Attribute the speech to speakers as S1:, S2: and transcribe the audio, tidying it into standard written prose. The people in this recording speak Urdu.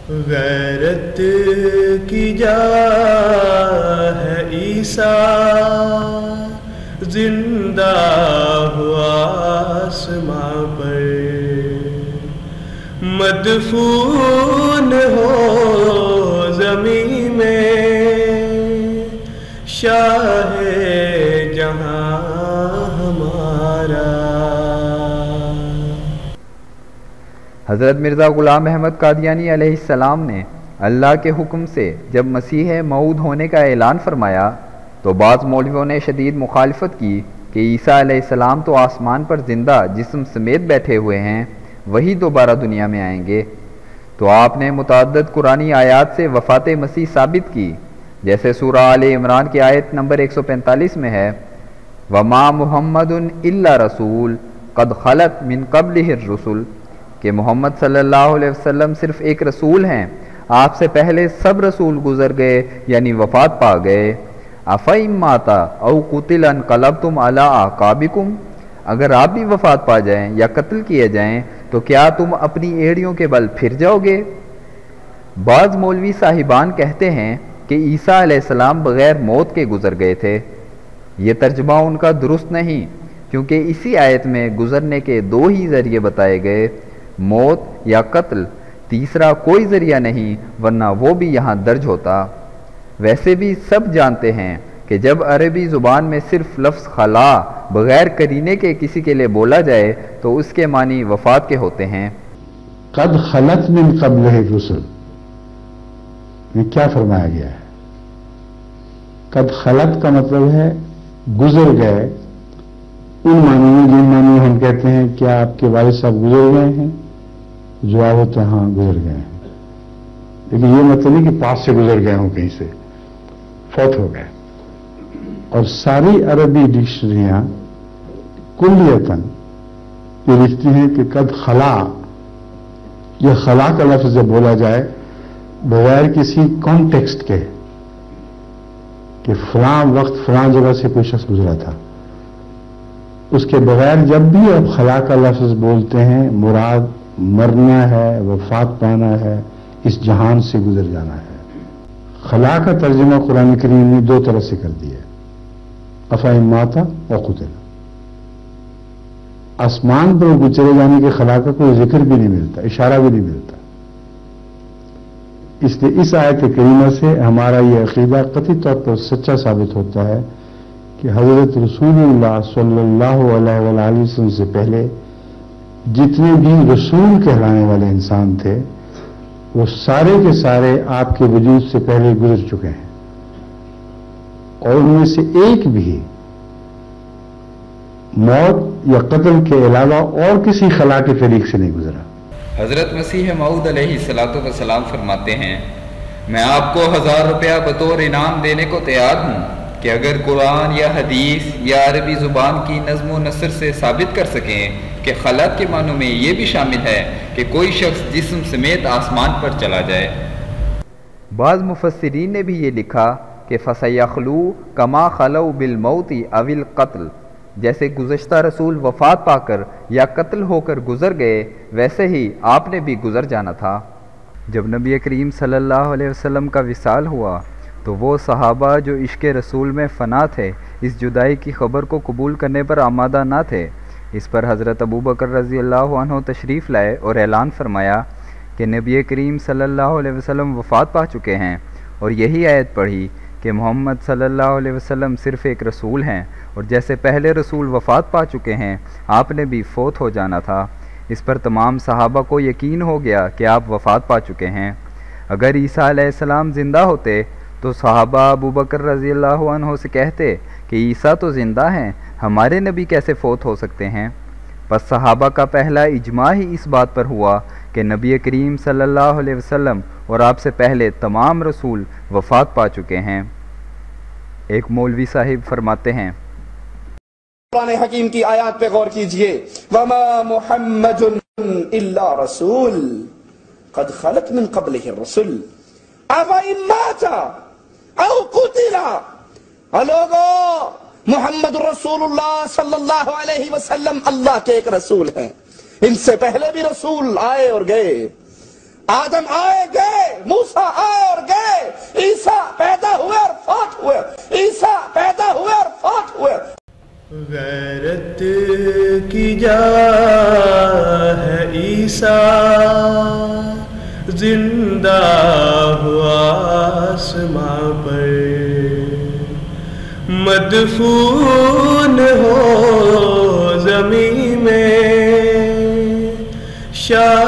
S1: غیرت کی جا ہے عیسیٰ زندہ ہوا آسماں پر، مدفون ہو زمین میں شاہ جہاں ہمارا۔
S2: حضرت مرزا غلام احمد قادیانی علیہ السلام نے اللہ کے حکم سے جب مسیح موعود ہونے کا اعلان فرمایا تو بعض مولویوں نے شدید مخالفت کی کہ عیسیٰ علیہ السلام تو آسمان پر زندہ جسم سمیت بیٹھے ہوئے ہیں، وہی دوبارہ دنیا میں آئیں گے۔ تو آپ نے متعدد قرآنی آیات سے وفات مسیح ثابت کی، جیسے سورہ آل عمران کی آیت نمبر 145 میں ہے وَمَا مُحَمَّدٌ إِلَّا رَسُولٌ قَدْ خَلَتْ مِن قَبْلِهِ الرُّسُلُ، کہ محمد صلی اللہ علیہ وسلم صرف ایک رسول ہیں، آپ سے پہلے سب رسول گزر گئے یعنی وفات پا گئے۔ أَفَإِن مَّاتَ أَوْ قُتِلَ انقلبتم عَلَىٰ أَعْقَابِكُمْ، اگر آپ بھی وفات پا جائیں یا قتل کیے جائیں تو کیا تم اپنی ایڑیوں کے بل پھر جاؤ گے؟ بعض مولوی صاحبان کہتے ہیں کہ عیسیٰ علیہ السلام بغیر موت کے گزر گئے تھے۔ یہ ترجمہ ان کا درست نہیں، کیونکہ اسی آیت میں گزرنے کے دو ہی ذریعے بتائے گئے، موت یا قتل، تیسرا کوئی ذریعہ نہیں، ورنہ وہ بھی یہاں درج ہوتا۔ ویسے بھی سب جانتے ہیں کہ جب عربی زبان میں صرف لفظ خلا بغیر قرینے کے کسی کے لیے بولا جائے تو اس کے معنی وفات کے ہوتے ہیں۔
S3: قد خلت من قبلہ الرسل، یہ کیا فرمایا گیا ہے؟ قد خلت کا مطلب ہے گزر گئے، ان معنی میں جن معنی ہم کہتے ہیں کیا آپ کے والد صاحب گزر گئے ہیں؟ جواب ہوتا ہے ہاں گزر گئے ہیں، لیکن یہ مطلب نہیں کہ پاس سے گزر گئے ہوں، کہیں سے فوت ہو گئے۔ اور ساری عربی ڈکشنریاں کلیتاً یہ لکھتی ہیں کہ قد خلا، یہ خلا کا لفظ جب بولا جائے بغیر کسی کانٹیکسٹ کے کہ فلاں وقت فلاں جگہ سے کوئی شخص گزرا تھا، اس کے بغیر جب بھی آپ خلا کا لفظ بولتے ہیں مراد مرنا ہے، وفات پانا ہے، اس جہان سے گزر جانا ہے۔ خلا کا ترجمہ قرآن کریم نے دو طرح سے کر دیا ہے، أَفَإِن مَّاتَ وَقُتِلَ، آسمان پر چلے جانے کے خلا کا کوئی ذکر بھی نہیں ملتا، اشارہ بھی نہیں ملتا۔ اس لیے اس آیت کریمہ سے ہمارا یہ عقیدہ قطعی طور پر سچا ثابت ہوتا ہے کہ حضرت رسول اللہ صلی اللہ علیہ وآلہ وسلم سے پہلے جتنے بھی رسول کہلانے والے انسان تھے وہ سارے کے سارے آپ کے وجود سے پہلے گزر چکے ہیں، اور ان میں سے ایک بھی موت یا قتل کے علاوہ اور کسی خلا کے طریق سے نہیں گزرا۔
S2: حضرت مسیح موعود علیہ السلام فرماتے ہیں میں آپ کو 1000 روپیہ بطور انعام دینے کو تیار ہوں کہ اگر قرآن یا حدیث یا عربی زبان کی نظم و نثر سے ثابت کر سکیں کہ خلق کے معنوں میں یہ بھی شامل ہے کہ کوئی شخص جسم سمیت آسمان پر چلا جائے۔ بعض مفسرین نے بھی یہ لکھا کہ فَسَيَخْلُو كَمَا خَلَوْا بِالْمَوْتِ أَوِ الْقَتْلِ، جیسے گزشتہ رسول وفات پا کر یا قتل ہو کر گزر گئے ویسے ہی آپ نے بھی گزر جانا تھا۔ جب نبی کریم صلی اللہ علیہ وسلم کا وصال ہوا تو وہ صحابہ جو عشق رسول میں فنا تھے اس جدائی کی خبر کو قبول کرنے پر آمادہ نہ تھے۔ اس پر حضرت ابوبکر رضی اللہ عنہ تشریف لائے اور اعلان فرمایا کہ نبی کریم صلی اللہ علیہ وسلم وفات پا چکے ہیں، اور یہی آیت پڑھی کہ محمد صلی اللہ علیہ وسلم صرف ایک رسول ہیں، اور جیسے پہلے رسول وفات پا چکے ہیں آپ نے بھی فوت ہو جانا تھا۔ اس پر تمام صحابہ کو یقین ہو گیا کہ آپ وفات پا چکے ہیں۔ اگر عیسیٰ علیہ السلام زندہ ہوتے تو صحابہ ابوبکر رضی اللہ عنہ سے کہتے کہ عیسیٰ تو زندہ ہیں، ہمارے نبی کیسے فوت ہو سکتے ہیں؟ پس صحابہ کا پہلا اجماع ہی اس بات پر ہوا کہ نبی کریم صلی اللہ علیہ وسلم اور آپ سے پہلے تمام رسول وفات پا چکے ہیں۔ ایک مولوی صاحب فرماتے ہیں
S4: قرآن حکیم کی آیات پہ غور کیجئے، وَمَا مُحَمَّدٌ إِلَّا رَسُولٌ قَدْ خَلَتْ مِن قَبْلِهِ الرُّسُلُ أَفَإِن مَّاتَ أَوْ قُتِلَ۔ لوگو، محمد رسول اللہ صلی اللہ علیہ وسلم اللہ کے ایک رسول ہیں، ان سے پہلے بھی رسول آئے اور گئے، آدم آئے گئے، موسیٰ آئے اور گئے، عیسیٰ پیدا ہوئے اور فوت ہوئے، عیسیٰ پیدا ہوئے اور فوت ہوئے۔
S1: غیرت کی جا ہے عیسیٰ، زندہ ہوا آسماں پر، مدفون ہو زمین میں، شاہ